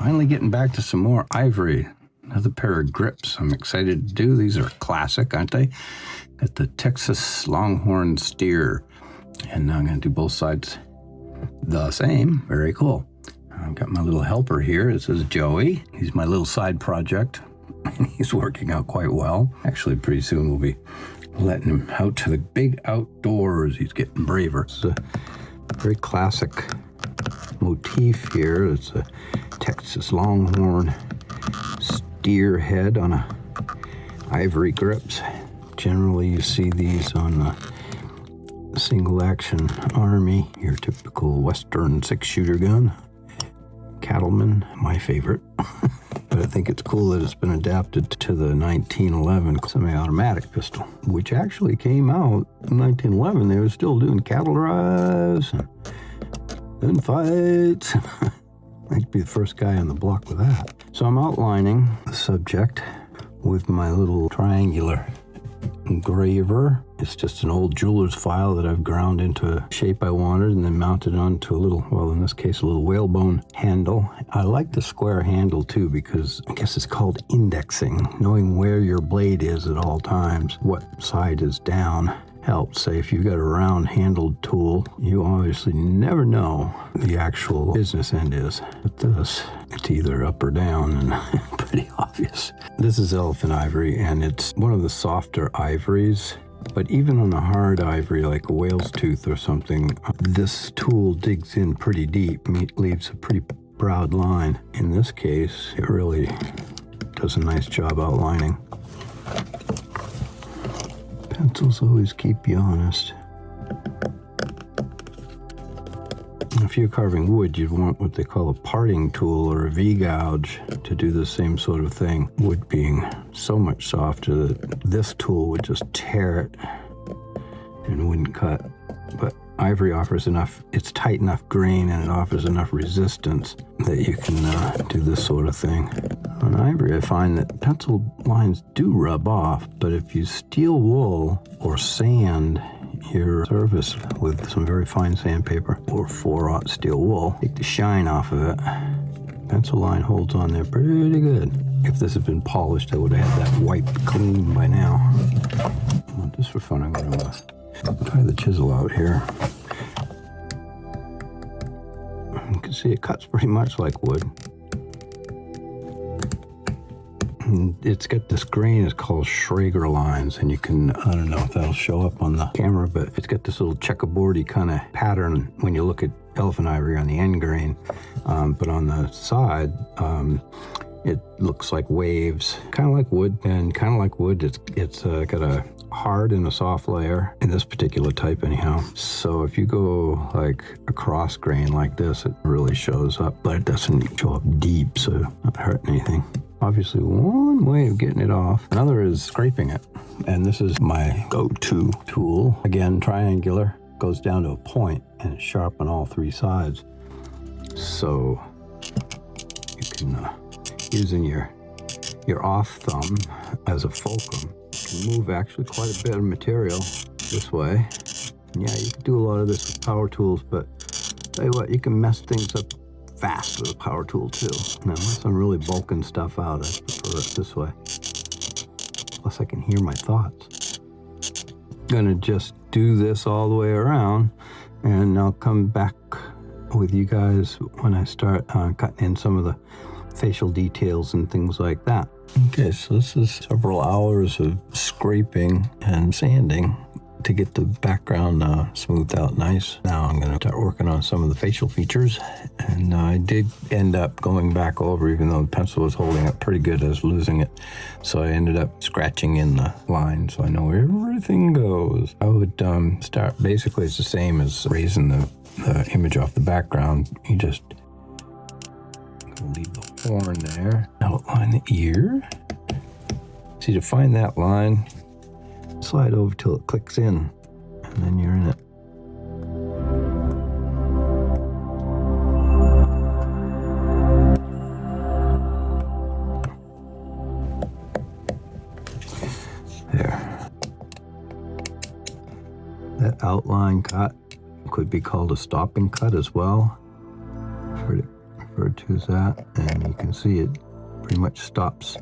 Finally getting back to some more ivory. Another pair of grips I'm excited to do. These are classic, aren't they? At the Texas Longhorn steer. And I'm going to do both sides the same. Very cool. I've got my little helper here. This is Joey. He's my little side project. He's working out quite well. Actually, pretty soon we'll be letting him out to the big outdoors. He's getting braver. It's a very classic motif here. It's a Texas Longhorn steer head on a ivory grips. Generally, you see these on the single action army, your typical Western 6-shooter gun. Cattleman, my favorite. But I think it's cool that it's been adapted to the 1911 semi-automatic pistol, which actually came out in 1911. They were still doing cattle drives and fights. I'd be the first guy on the block with that. So I'm outlining the subject with my little triangular engraver. It's just an old jeweler's file that I've ground into a shape I wanted and then mounted onto a little, well, in this case, a little whalebone handle. I like the square handle too because I guess it's called indexing. Knowing where your blade is at all times, what side is down, helps. Say if you've got a round handled tool, you obviously never know the actual business end is. With this, it's either up or down and pretty obvious. This is elephant ivory and it's one of the softer ivories. But even on a hard ivory like a whale's tooth or something, this tool digs in pretty deep, leaves a pretty broad line. In this case, it really does a nice job outlining. Pencils always keep you honest. If you're carving wood, you'd want what they call a parting tool or a V-gouge to do the same sort of thing. Wood being so much softer that this tool would just tear it and wouldn't cut. But ivory offers enough, it's tight enough grain and it offers enough resistance that you can do this sort of thing. On ivory, I find that pencil lines do rub off, but if you steel wool or sand your surface with some very fine sandpaper or 4/0 steel wool, take the shine off of it, pencil line holds on there pretty good. If this had been polished, I would have had that wiped clean by now. Well, just for fun, I'm going to try the chisel out here. You can see it cuts pretty much like wood. It's got this grain, it's called Schrager lines, and you can, I don't know if that'll show up on the camera, but it's got this little checkerboardy kind of pattern when you look at elephant ivory on the end grain, but on the side, it looks like waves, kind of like wood, and kind of like wood, it's got a hard and a soft layer in this particular type anyhow. So if you go like a cross grain like this, it really shows up, but it doesn't show up deep, so not hurting anything. Obviously, one way of getting it off. Another is scraping it. And this is my go-to tool. Again, triangular, goes down to a point and it's sharp on all 3 sides. So you can, using your off thumb as a fulcrum, you can move actually quite a bit of material this way. And yeah, you can do a lot of this with power tools, but tell you what, you can mess things up fast with a power tool too. Now, unless I'm really bulking stuff out, I prefer it this way. Plus I can hear my thoughts. Gonna just do this all the way around and I'll come back with you guys when I start cutting in some of the facial details and things like that. Okay, so this is several hours of scraping and sanding to get the background smoothed out nice. Now I'm going to start working on some of the facial features, and I did end up going back over, even though the pencil was holding up pretty good, I was losing it. So I ended up scratching in the line so I know where everything goes. I would start, basically it's the same as raising the image off the background. You just leave the horn there, outline the ear. See, to find that line, slide over till it clicks in, and then you're in it. There. That outline cut could be called a stopping cut as well. I've heard referred to as that, and you can see it pretty much stops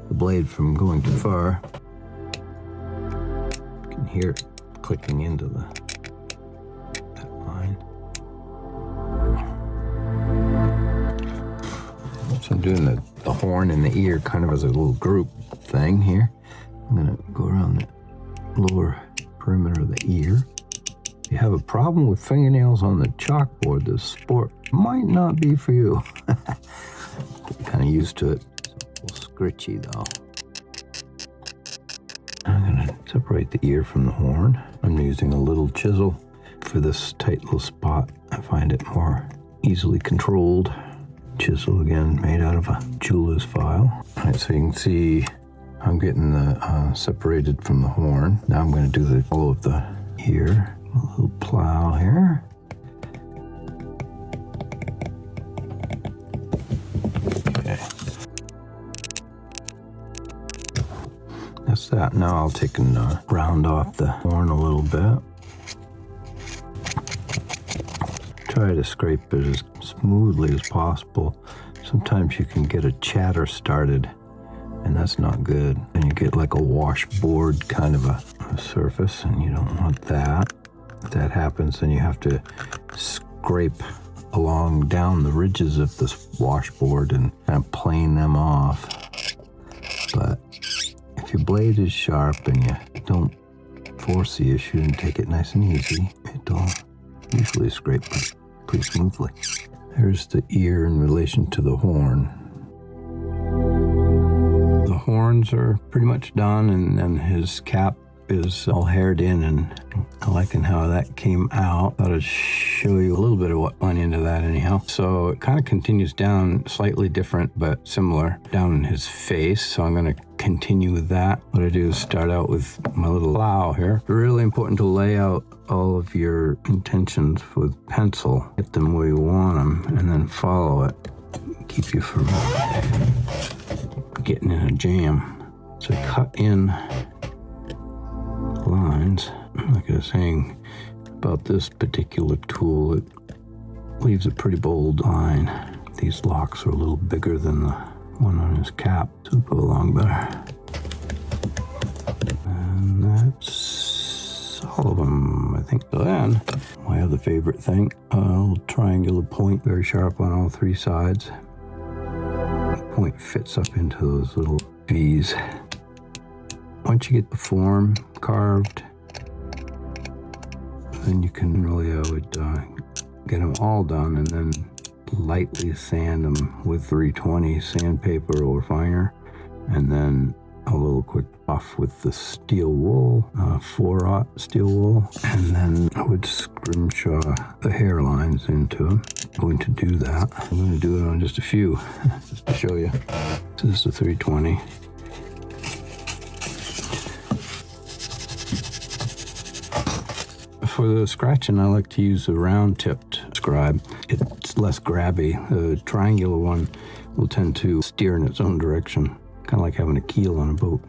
the blade from going too far. You can hear it clicking into that line. So I'm doing the horn and the ear kind of as a little group thing here. I'm gonna go around the lower perimeter of the ear. If you have a problem with fingernails on the chalkboard, this sport might not be for you. Get kind of used to it. It's a little scritchy though. I'm gonna separate the ear from the horn. I'm using a little chisel for this tight little spot. I find it more easily controlled. Chisel again, made out of a jeweler's file. All right, so you can see I'm getting the separated from the horn. Now I'm going to do the hollow of the ear. A little plow here. Okay. That's that. Now I'll take and round off the horn a little bit. Try to scrape it as smoothly as possible. Sometimes you can get a chatter started, and that's not good. And you get like a washboard kind of a surface, and you don't want that. If that happens, then you have to scrape along down the ridges of this washboard and kind of plane them off. But if your blade is sharp and you don't force the issue and take it nice and easy, it'll usually scrape pretty smoothly. There's the ear in relation to the horn. The horns are pretty much done, and his cap is all haired in, and I'm liking how that came out. Thought I'd show you a little bit of what went into that anyhow. So it kind of continues down, slightly different but similar, down in his face. So I'm going to continue with that. What I do is start out with my little plow here. Really important to lay out all of your intentions with pencil. Get them where you want them, and then follow it. Keep you from getting in a jam. So cut in lines. Like I was saying about this particular tool, it leaves a pretty bold line. These locks are a little bigger than the one on his cap, so go along better. And that's all of them, I think. So then, my other favorite thing, a little triangular point, very sharp on all three sides. The point fits up into those little V's. Once you get the form carved, then you can really, I would get them all done and then lightly sand them with 320 sandpaper or finer, and then a little quick buff with the steel wool, 4/0 steel wool, and then I would scrimshaw the hairlines into them. I'm going to do that. I'm going to do it on just a few, just to show you. So this is the 320. For the scratching, I like to use a round-tipped scribe. It's less grabby. The triangular one will tend to steer in its own direction, kind of like having a keel on a boat.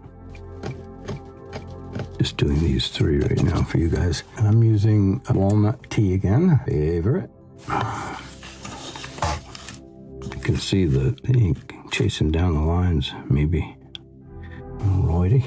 Just doing these three right now for you guys. And I'm using a walnut tea again, favorite. You can see the ink chasing down the lines, maybe. Alrighty.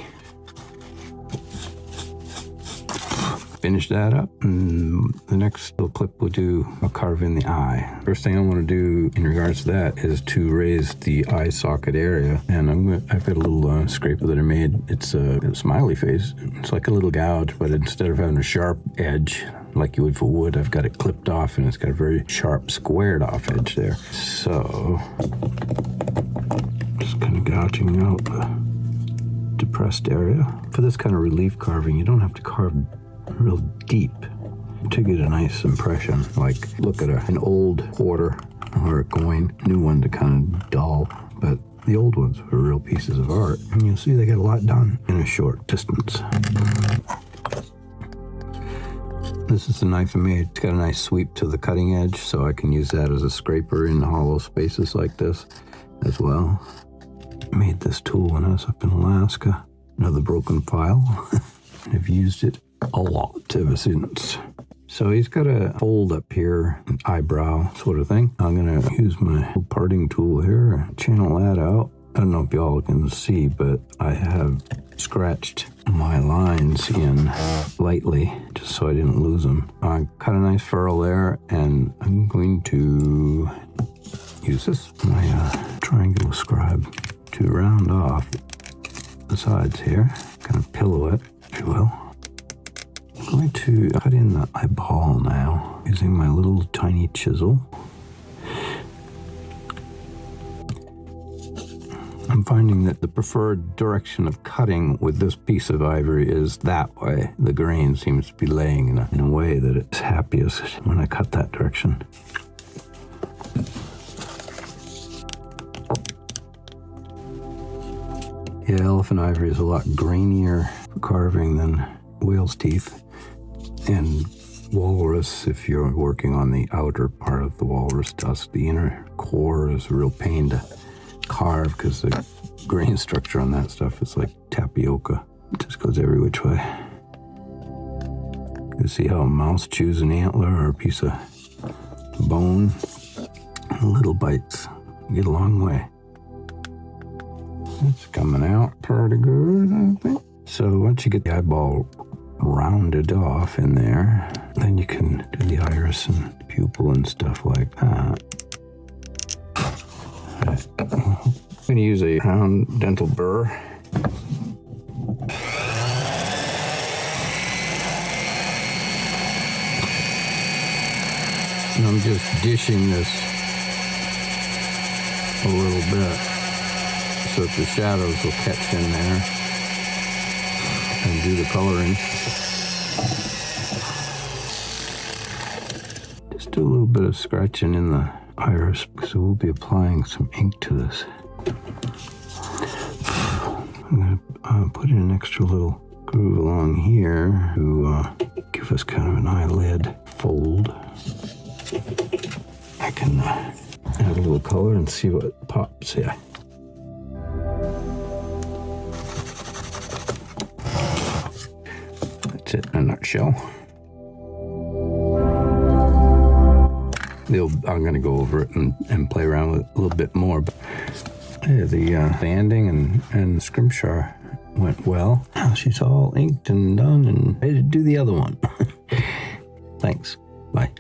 Finish that up, and the next little clip we'll do, I'll carve in the eye. First thing I want to do in regards to that is to raise the eye socket area, and I've got a little scraper that I made. It's a smiley face. It's like a little gouge, but instead of having a sharp edge like you would for wood, I've got it clipped off, and it's got a very sharp squared off edge there. So just kind of gouging out the depressed area. For this kind of relief carving, you don't have to carve real deep to get a nice impression. Like, look at an old quarter or a coin. New ones are kind of dull, but the old ones are real pieces of art. And you'll see they get a lot done in a short distance. This is the knife I made. It's got a nice sweep to the cutting edge, so I can use that as a scraper in hollow spaces like this as well. I made this tool when I was up in Alaska. Another broken file. I've used it a lot ever since. So he's got a fold up here, an eyebrow sort of thing. I'm going to use my parting tool here, channel that out. I don't know if y'all can see, but I have scratched my lines in lightly just so I didn't lose them. I cut a nice furrow there, and I'm going to use this, my triangular scribe, to round off the sides here, kind of pillow it, if you will. I'm going to cut in the eyeball now using my little tiny chisel. I'm finding that the preferred direction of cutting with this piece of ivory is that way. The grain seems to be laying in a way that it's happiest when I cut that direction. Yeah, elephant ivory is a lot grainier for carving than whale's teeth. And walrus, if you're working on the outer part of the walrus tusk, the inner core is a real pain to carve because the grain structure on that stuff is like tapioca. It just goes every which way. You see how a mouse chews an antler or a piece of bone? Little bites. You get a long way. It's coming out pretty good, I think. So once you get the eyeball rounded off in there, then you can do the iris and pupil and stuff like that. I'm going to use a round dental burr. And I'm just dishing this a little bit so that the shadows will catch in there and do the coloring. Just do a little bit of scratching in the iris because we'll be applying some ink to this. I'm going to put in an extra little groove along here to give us kind of an eyelid fold. I can add a little color and see what pops here. That's it in a nutshell. I'm going to go over it and play around with it a little bit more. But yeah, the banding and scrimshaw went well. Now she's all inked and done and ready to do the other one. Thanks. Bye.